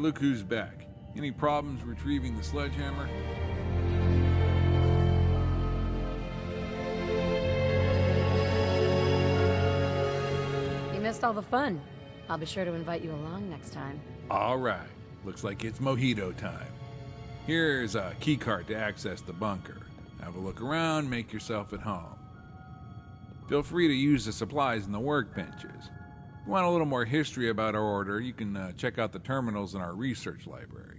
look who's back. Any problems retrieving the sledgehammer? You missed all the fun. I'll be sure to invite you along next time. All right. Looks like it's mojito time. Here's a keycard to access the bunker. Have a look around, make yourself at home. Feel free to use the supplies in the workbenches. If you want a little more history about our order, you can check out the terminals in our research library.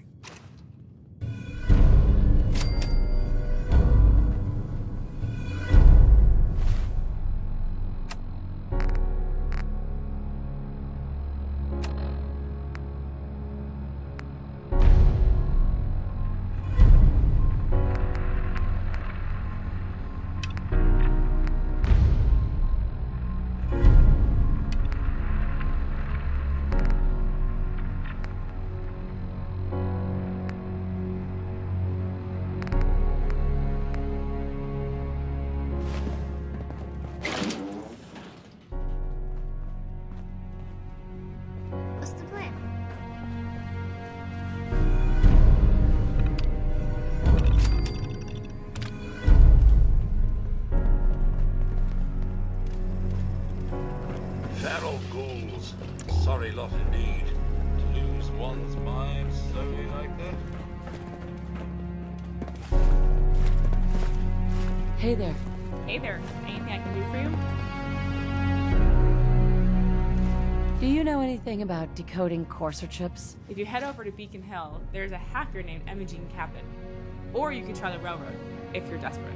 What's the plan? Feral ghouls. Sorry lot indeed. To lose one's mind slowly like that. Hey there. Hey there, anything I can do for you? Do you know anything about decoding courser chips? If you head over to Beacon Hill, there's a hacker named Imogene Captain. Or you could try the railroad, if you're desperate.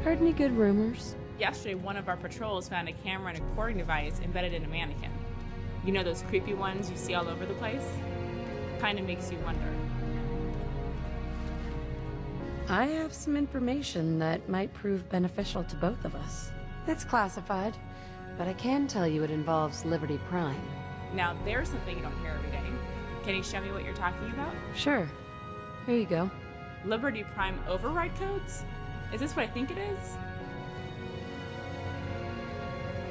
Heard any good rumors? Yesterday, one of our patrols found a camera and a recording device embedded in a mannequin. You know those creepy ones you see all over the place? Kinda makes you wonder. I have some information that might prove beneficial to both of us. It's classified, but I can tell you it involves Liberty Prime. Now, there's something you don't hear every day. Can you show me what you're talking about? Sure. Here you go. Liberty Prime override codes? Is this what I think it is?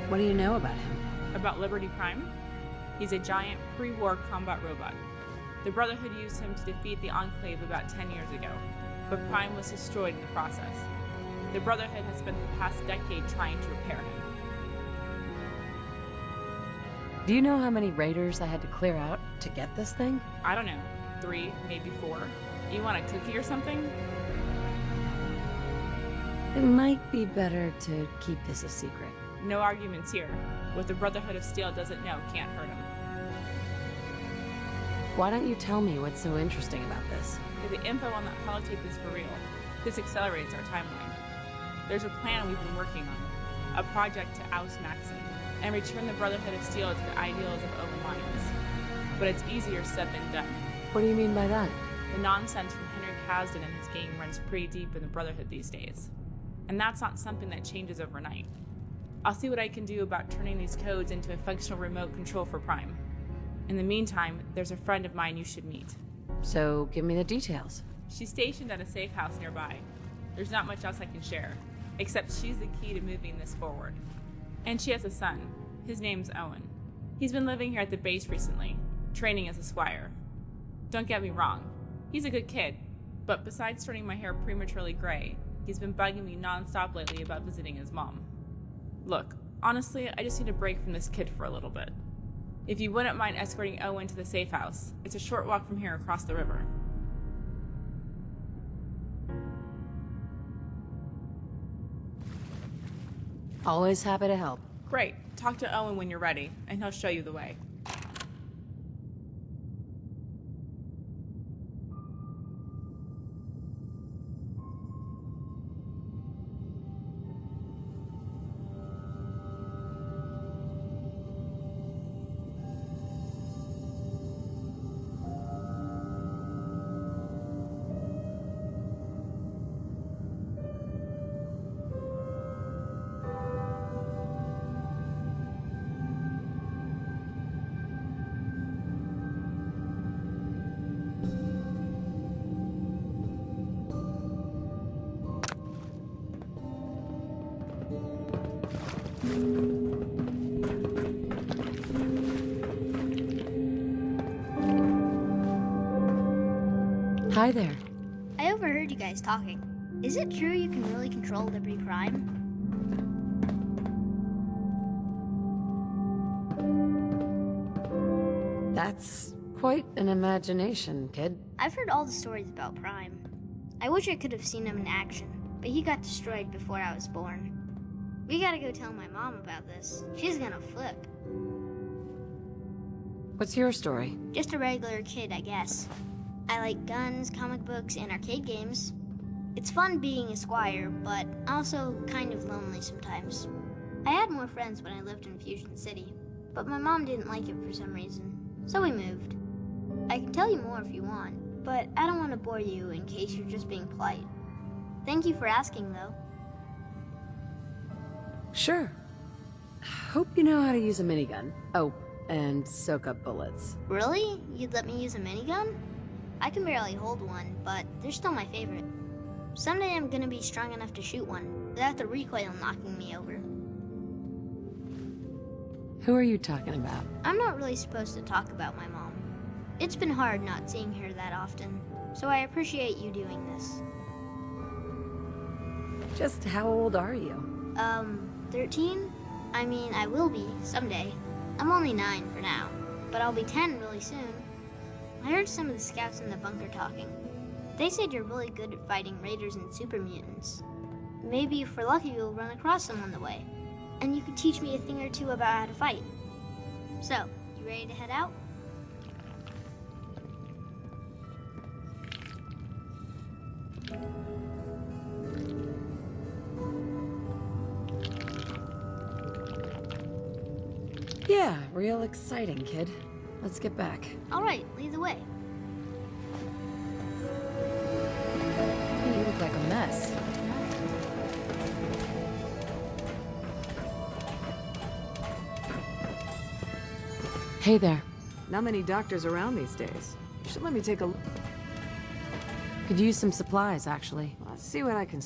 What do you know about him? About Liberty Prime? He's a giant pre-war combat robot. The Brotherhood used him to defeat the Enclave about 10 years ago, but Prime was destroyed in the process. The Brotherhood has spent the past decade trying to repair him. Do you know how many raiders I had to clear out to get this thing? I don't know, 3, maybe 4. You want a cookie or something? It might be better to keep this a secret. No arguments here. What the Brotherhood of Steel doesn't know can't hurt him. Why don't you tell me what's so interesting about this? If the info on that holotape is for real, this accelerates our timeline. There's a plan we've been working on, a project to oust Maxim, and return the Brotherhood of Steel to the ideals of Owen Lyons. But it's easier said than done. What do you mean by that? The nonsense from Henry Kasdan and his gang runs pretty deep in the Brotherhood these days. And that's not something that changes overnight. I'll see what I can do about turning these codes into a functional remote control for Prime. In the meantime, there's a friend of mine you should meet. So, give me the details. She's stationed at a safe house nearby. There's not much else I can share, except she's the key to moving this forward. And she has a son. His name's Owen. He's been living here at the base recently, training as a squire. Don't get me wrong, he's a good kid, but besides turning my hair prematurely gray, he's been bugging me non-stop lately about visiting his mom. Look, honestly, I just need a break from this kid for a little bit. If you wouldn't mind escorting Owen to the safe house, it's a short walk from here across the river. Always happy to help. Great, talk to Owen when you're ready, and he'll show you the way. Hi there. I overheard you guys talking. Is it true you can really control Liberty Prime? That's quite an imagination, kid. I've heard all the stories about Prime. I wish I could have seen him in action, but he got destroyed before I was born. We gotta go tell my mom about this. She's gonna flip. What's your story? Just a regular kid, I guess. I like guns, comic books, and arcade games. It's fun being a squire, but also kind of lonely sometimes. I had more friends when I lived in Fusion City, but my mom didn't like it for some reason, so we moved. I can tell you more if you want, but I don't want to bore you in case you're just being polite. Thank you for asking, though. Sure. Hope you know how to use a minigun. Oh, and soak up bullets. Really? You'd let me use a minigun? I can barely hold one, but they're still my favorite. Someday I'm gonna be strong enough to shoot one without the recoil knocking me over. Who are you talking about? I'm not really supposed to talk about my mom. It's been hard not seeing her that often, so I appreciate you doing this. Just how old are you? 13? I mean, I will be someday. I'm only 9 for now, but I'll be 10 really soon. I heard some of the scouts in the bunker talking. They said you're really good at fighting raiders and super mutants. Maybe if we're lucky we'll run across some on the way. And you could teach me a thing or two about how to fight. So, you ready to head out? Yeah, real exciting, kid. Let's get back. All right, lead the way. You look like a mess. Hey there. Not many doctors around these days. You should let me take a look. Could use some supplies, actually. Let's see what I can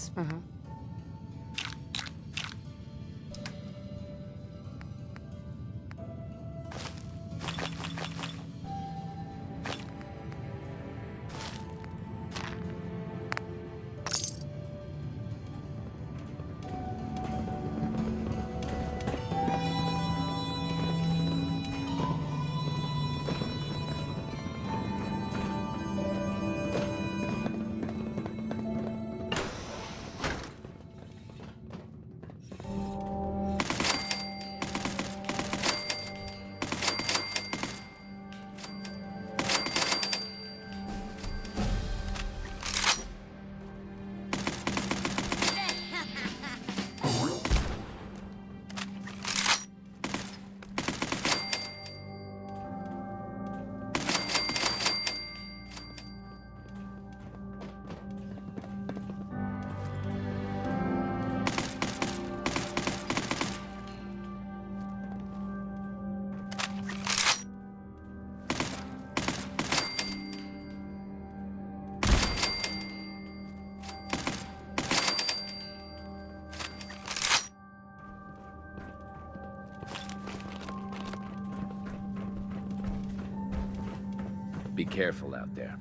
Be careful out there.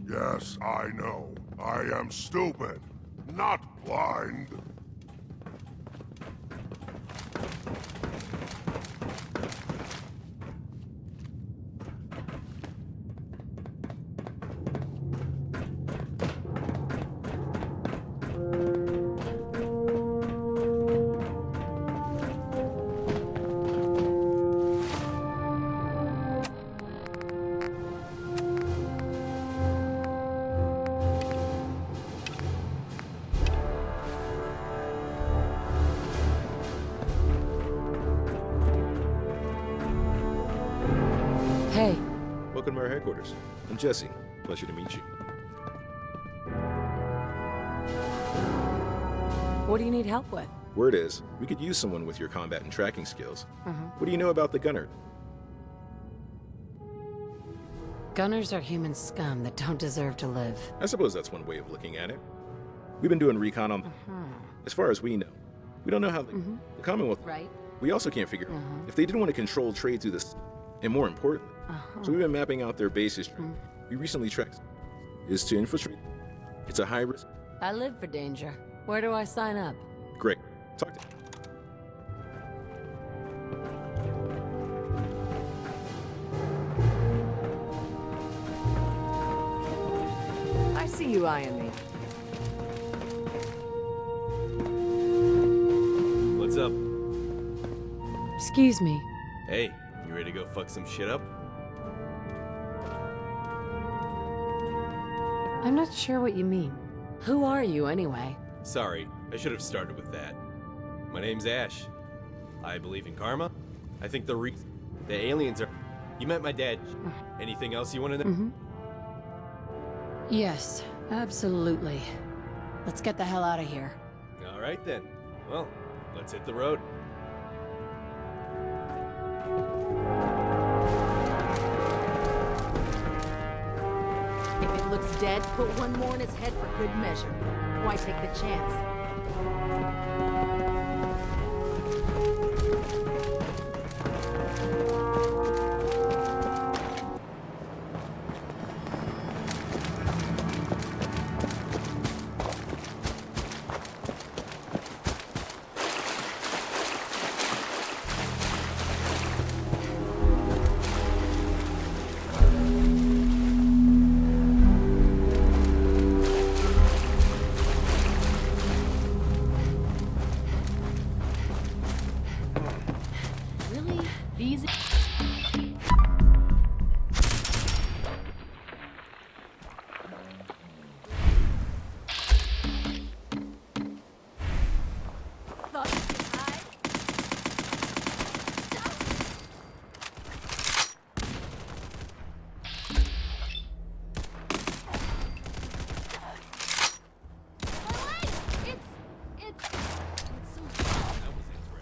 Yes, I know. I am stupid, not blind. Hey. Welcome to our headquarters. I'm Jesse. Pleasure to meet you. What do you need help with? Word is, we could use someone with your combat and tracking skills. What do you know about the Gunner? Gunners are human scum that don't deserve to live. I suppose that's one way of looking at it. We've been doing recon on... As far as we know. We don't know how the Commonwealth... Right. We also can't figure if they didn't want to control trade through this... And more importantly, So we've been mapping out their base history. We recently tracked is to infiltrate. It's a high risk. I live for danger. Where do I sign up? Great. Talk to I see you eyeing me. What's up? Excuse me. Hey, you ready to go fuck some shit up? I'm not sure what you mean. Who are you, anyway? Sorry, I should have started with that. My name's Ash. I believe in karma. I think the aliens are... You met my dad. Anything else you want to know? Yes, absolutely. Let's get the hell out of here. All right then. Well, let's hit the road. If it looks dead, put one more in its head for good measure. Why take the chance? Really? These...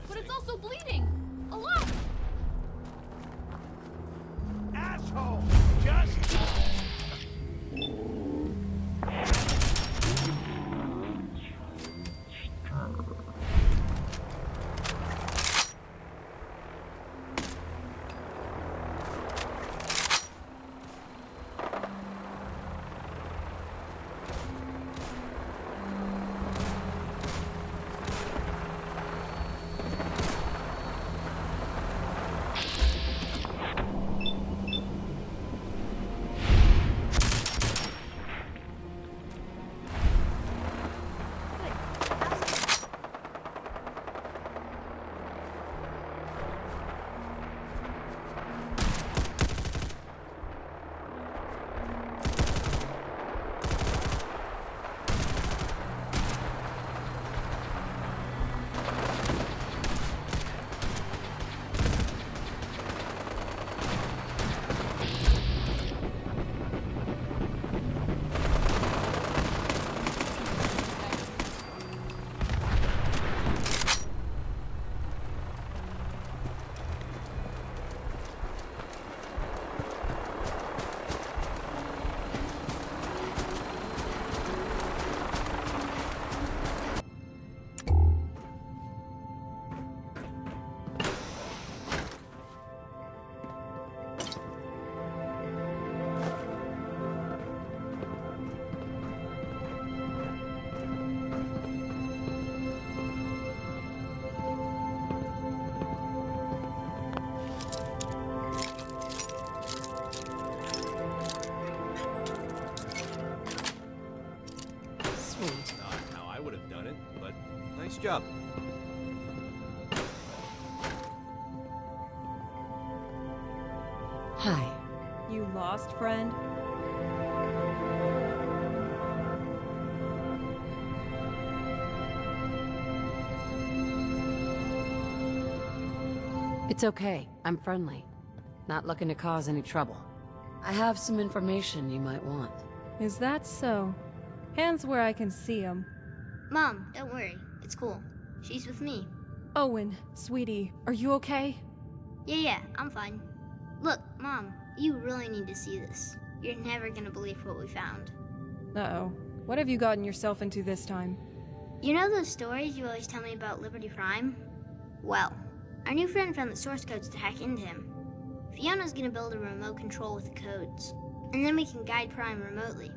But it's also bleeding! A lot! Asshole! Just... Not how I would have done it, but nice job. Hi. You lost, friend? It's okay. I'm friendly. Not looking to cause any trouble. I have some information you might want. Is that so? Hands where I can see them. Mom, don't worry. It's cool. She's with me. Owen, sweetie, are you okay? Yeah, I'm fine. Look, Mom, you really need to see this. You're never gonna believe what we found. Uh-oh. What have you gotten yourself into this time? You know those stories you always tell me about Liberty Prime? Well, our new friend found the source codes to hack into him. Fiona's gonna build a remote control with the codes. And then we can guide Prime remotely.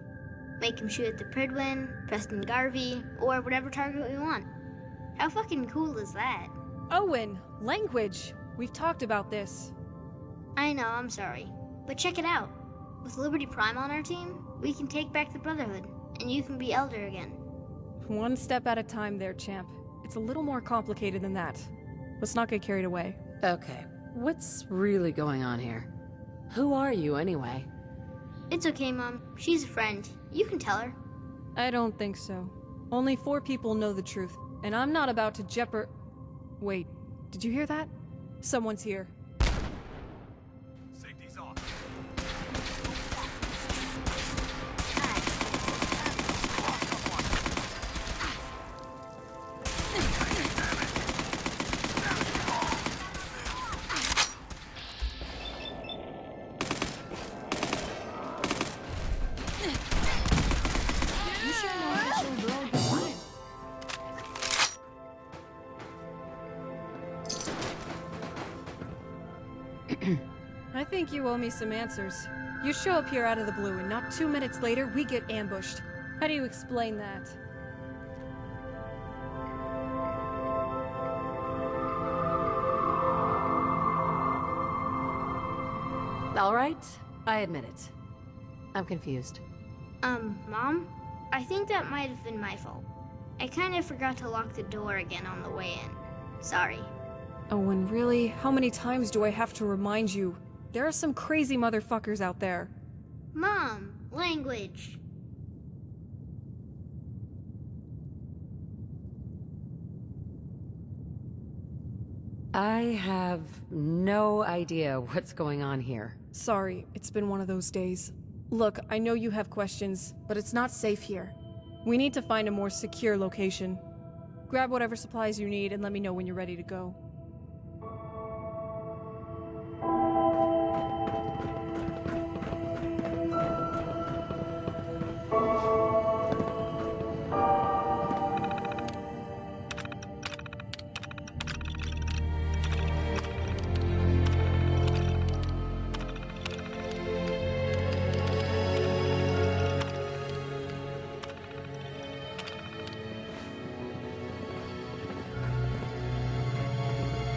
Make him shoot at the Pridwin, Preston Garvey, or whatever target we want. How fucking cool is that? Owen, language. We've talked about this. I know, I'm sorry. But check it out. With Liberty Prime on our team, we can take back the Brotherhood, and you can be Elder again. One step at a time there, champ. It's a little more complicated than that. Let's not get carried away. Okay, what's really going on here? Who are you, anyway? It's okay, Mom. She's a friend. You can tell her. I don't think so. Only 4 people know the truth, and I'm not about to Wait, did you hear that? Someone's here. Safety's off. I think you owe me some answers. You show up here out of the blue, and not 2 minutes later, we get ambushed. How do you explain that? All right, I admit it. I'm confused. Mom? I think that might have been my fault. I kind of forgot to lock the door again on the way in. Sorry. Owen, really? How many times do I have to remind you? There are some crazy motherfuckers out there. Mom, language. I have no idea what's going on here. Sorry, it's been one of those days. Look, I know you have questions, but it's not safe here. We need to find a more secure location. Grab whatever supplies you need and let me know when you're ready to go.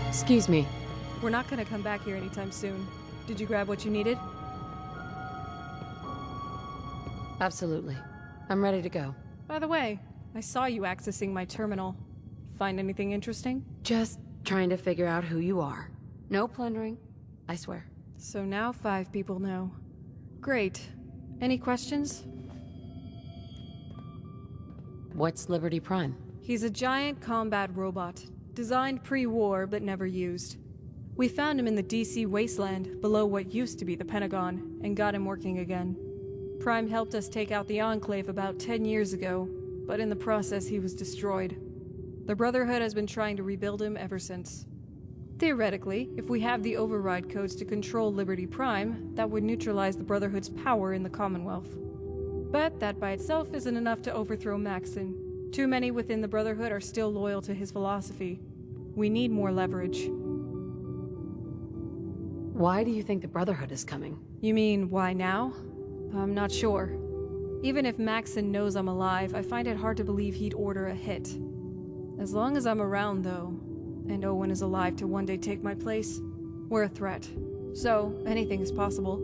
Excuse me. We're not gonna come back here anytime soon. Did you grab what you needed? Absolutely. I'm ready to go. By the way, I saw you accessing my terminal. Find anything interesting? Just trying to figure out who you are. No plundering, I swear. So now 5 people know. Great. Any questions? What's Liberty Prime? He's a giant combat robot, designed pre-war but never used. We found him in the DC wasteland, below what used to be the Pentagon, and got him working again. Prime helped us take out the Enclave about 10 years ago, but in the process he was destroyed. The Brotherhood has been trying to rebuild him ever since. Theoretically, if we have the override codes to control Liberty Prime, that would neutralize the Brotherhood's power in the Commonwealth. But that by itself isn't enough to overthrow Maxon. Too many within the Brotherhood are still loyal to his philosophy. We need more leverage. Why do you think the Brotherhood is coming? You mean, why now? I'm not sure. Even if Maxon knows I'm alive, I find it hard to believe he'd order a hit. As long as I'm around, though, and Owen is alive to one day take my place, we're a threat. So, anything is possible.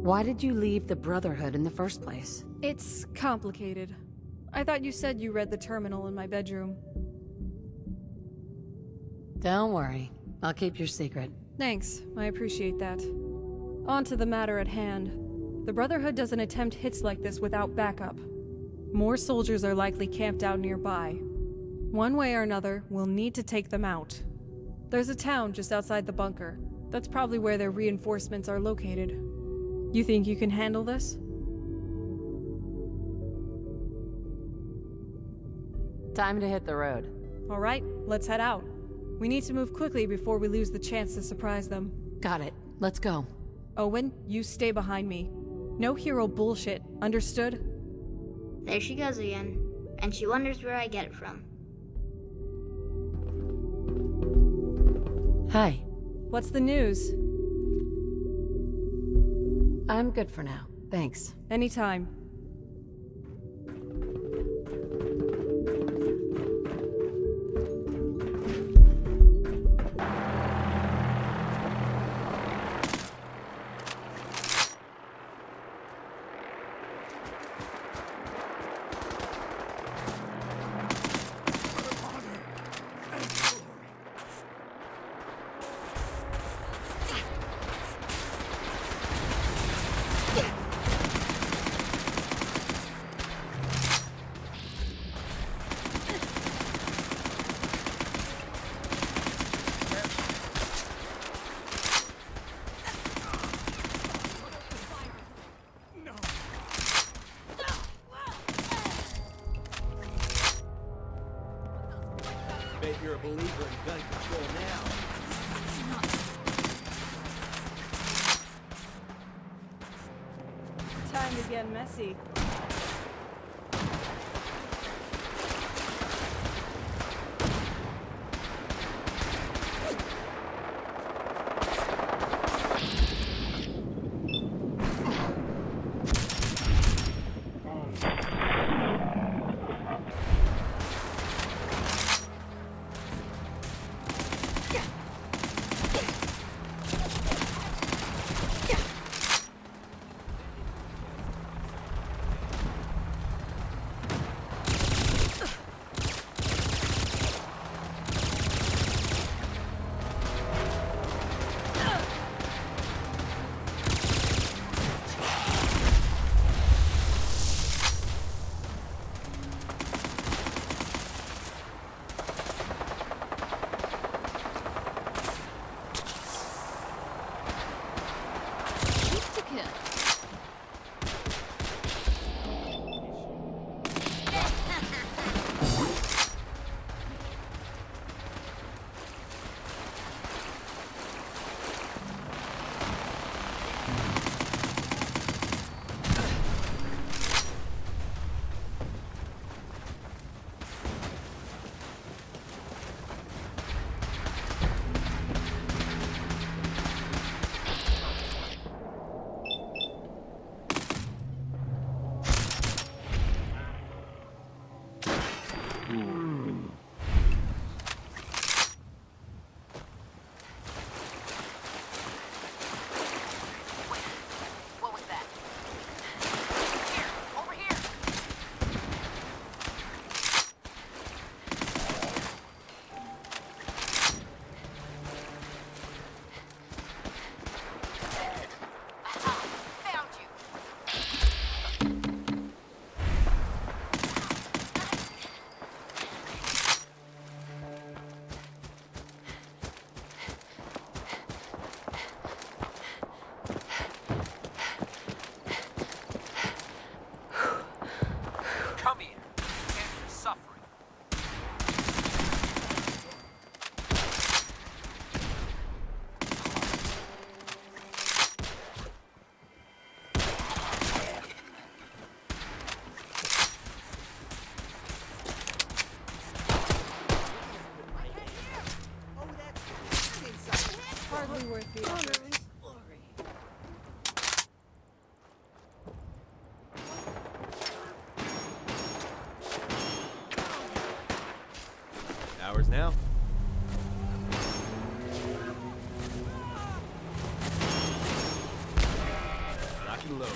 Why did you leave the Brotherhood in the first place? It's complicated. I thought you said you read the terminal in my bedroom. Don't worry. I'll keep your secret. Thanks, I appreciate that. On to the matter at hand. The Brotherhood doesn't attempt hits like this without backup. More soldiers are likely camped out nearby. One way or another, we'll need to take them out. There's a town just outside the bunker. That's probably where their reinforcements are located. You think you can handle this? Time to hit the road. All right, let's head out. We need to move quickly before we lose the chance to surprise them. Got it. Let's go. Owen, you stay behind me. No hero bullshit, understood? There she goes again. And she wonders where I get it from. Hi. What's the news? I'm good for now. Thanks. Anytime. Bet you're a believer in gun control now. Time to get messy. Hardly worth the effort. Hours now. Lock and load.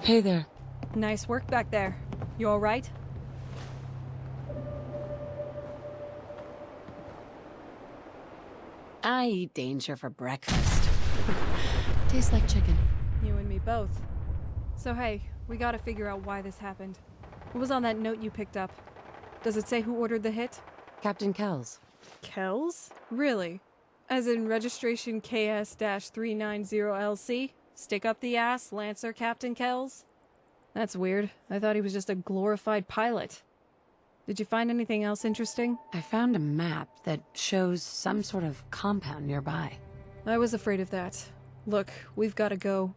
Hey there. Nice work back there. You alright? I eat danger for breakfast. Tastes like chicken. You and me both. So hey, we gotta figure out why this happened. What was on that note you picked up? Does it say who ordered the hit? Captain Kells. Kells? Really? As in registration KS-390LC? Stick up the ass, Lancer Captain Kells? That's weird. I thought he was just a glorified pilot. Did you find anything else interesting? I found a map that shows some sort of compound nearby. I was afraid of that. Look, we've gotta go.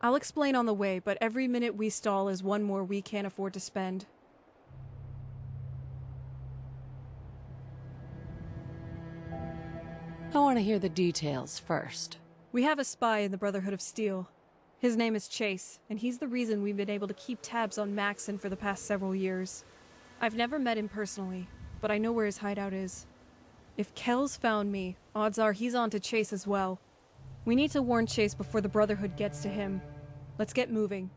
I'll explain on the way, but every minute we stall is one more we can't afford to spend. I want to hear the details first. We have a spy in the Brotherhood of Steel. His name is Chase, and he's the reason we've been able to keep tabs on Maxon for the past several years. I've never met him personally, but I know where his hideout is. If Kells found me, odds are he's on to Chase as well. We need to warn Chase before the Brotherhood gets to him. Let's get moving.